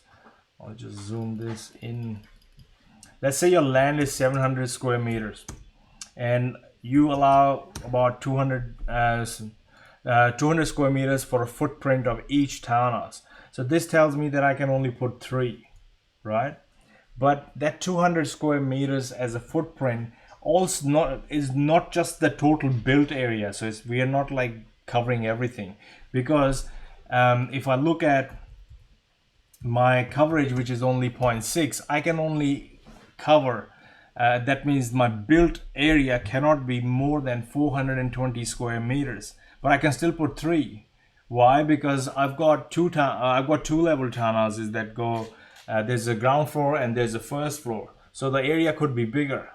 I'll just zoom this in. Let's say your land is 700 square meters and you allow about 200 square meters for a footprint of each townhouse. So this tells me that I can only put 3, right? But that 200 square meters as a footprint also is not just the total built area. So we are not like covering everything, because if I look at my coverage, which is only 0.6, I can only cover that means my built area cannot be more than 420 square meters, but I can still put 3. Why? Because I've got two level townhouses that go. There's a ground floor and there's a first floor, so the area could be bigger.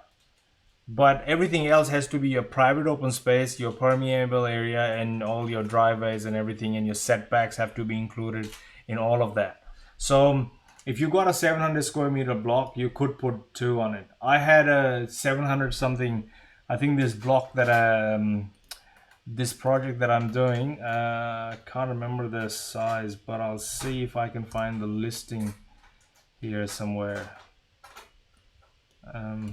But everything else has to be a private open space, your permeable area, and all your driveways and everything, and your setbacks have to be included in all of that. So if you got a 700 square meter block, you could put 2 on it. I had a 700 something. I think this block that this project that I'm doing, can't remember the size, but I'll see if I can find the listing here somewhere. I'll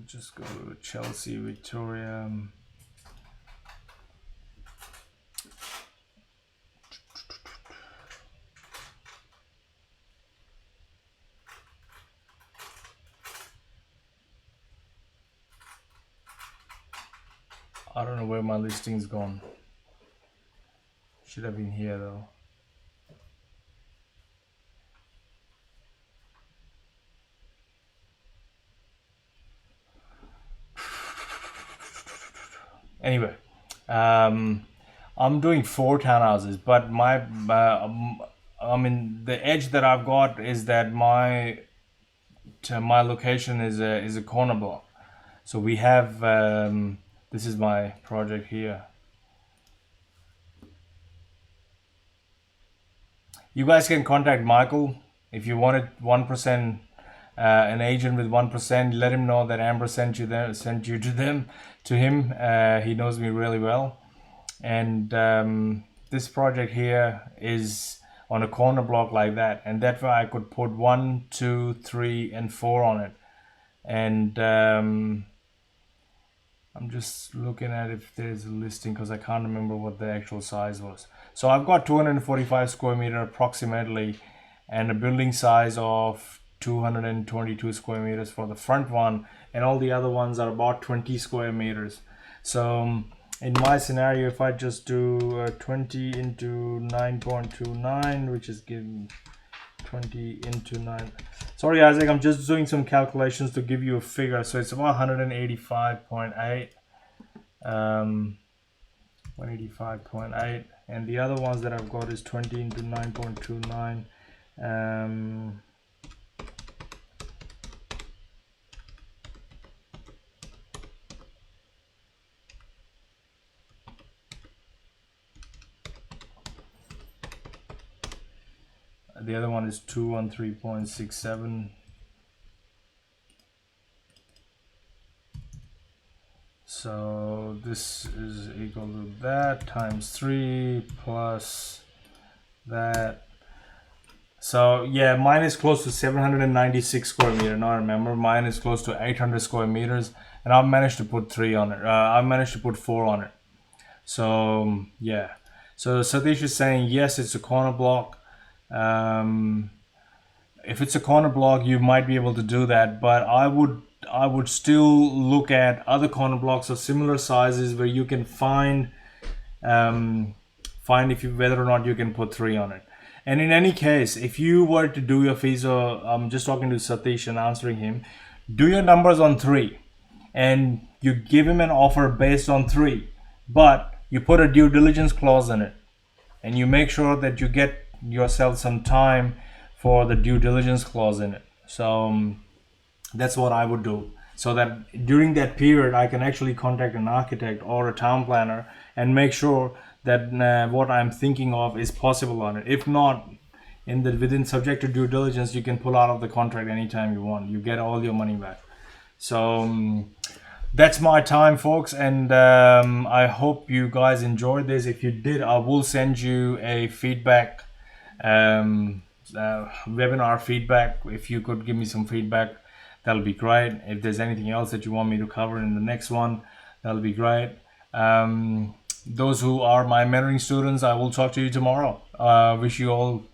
just go to Chelsea, Victoria. I don't know where my listing's gone. Should have been here though. Anyway, I'm doing 4 townhouses, but I mean, the edge that I've got is that my location is a corner block. So we have this is my project here. You guys can contact Michael if you wanted 1%. An agent with 1%, let him know that Amber sent you to him. He knows me really well, and this project here is on a corner block like that, and that way I could put 1, 2, 3, and 4 on it. And I'm just looking at if there's a listing because I can't remember what the actual size was. So I've got 245 square meter approximately, and a building size of 222 square meters for the front one, and all the other ones are about 20 square meters. So in my scenario, if I just do 20 into 9.29, which is giving 20 into 9. Sorry, Isaac, I'm just doing some calculations to give you a figure. So it's about 185.8. 185.8, and the other ones that I've got is 20 into 9.29. The other one is 213.67. So this is equal to that times 3 plus that. So yeah, mine is close to 796 square meter. Now remember, mine is close to 800 square meters, and I've managed to put 3 on it. I've managed to put 4 on it. So yeah. So Satish is saying yes, it's a corner block. If it's a corner block, you might be able to do that, but I would still look at other corner blocks of similar sizes where you can find whether or not you can put 3 on it. And in any case, if you were to do your feasibility, I'm just talking to Satish and answering him, do your numbers on 3, and you give him an offer based on 3, but you put a due diligence clause in it, and you make sure that you get yourself some time for the due diligence clause in it. So that's what I would do, so that during that period I can actually contact an architect or a town planner and make sure that what I'm thinking of is possible on it. If not, within subject to due diligence, you can pull out of the contract anytime you want. You get all your money back. So that's my time, folks, and I hope you guys enjoyed this. If you did, I will send you a feedback webinar feedback. If you could give me some feedback, that'll be great. If there's anything else that you want me to cover in the next one, that'll be great. Those who are my mentoring students, I will talk to you tomorrow. Wish you all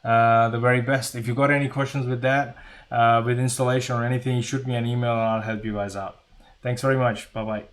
the very best. If you got any questions with that, with installation or anything, shoot me an email and I'll help you guys out. Thanks very much. Bye bye.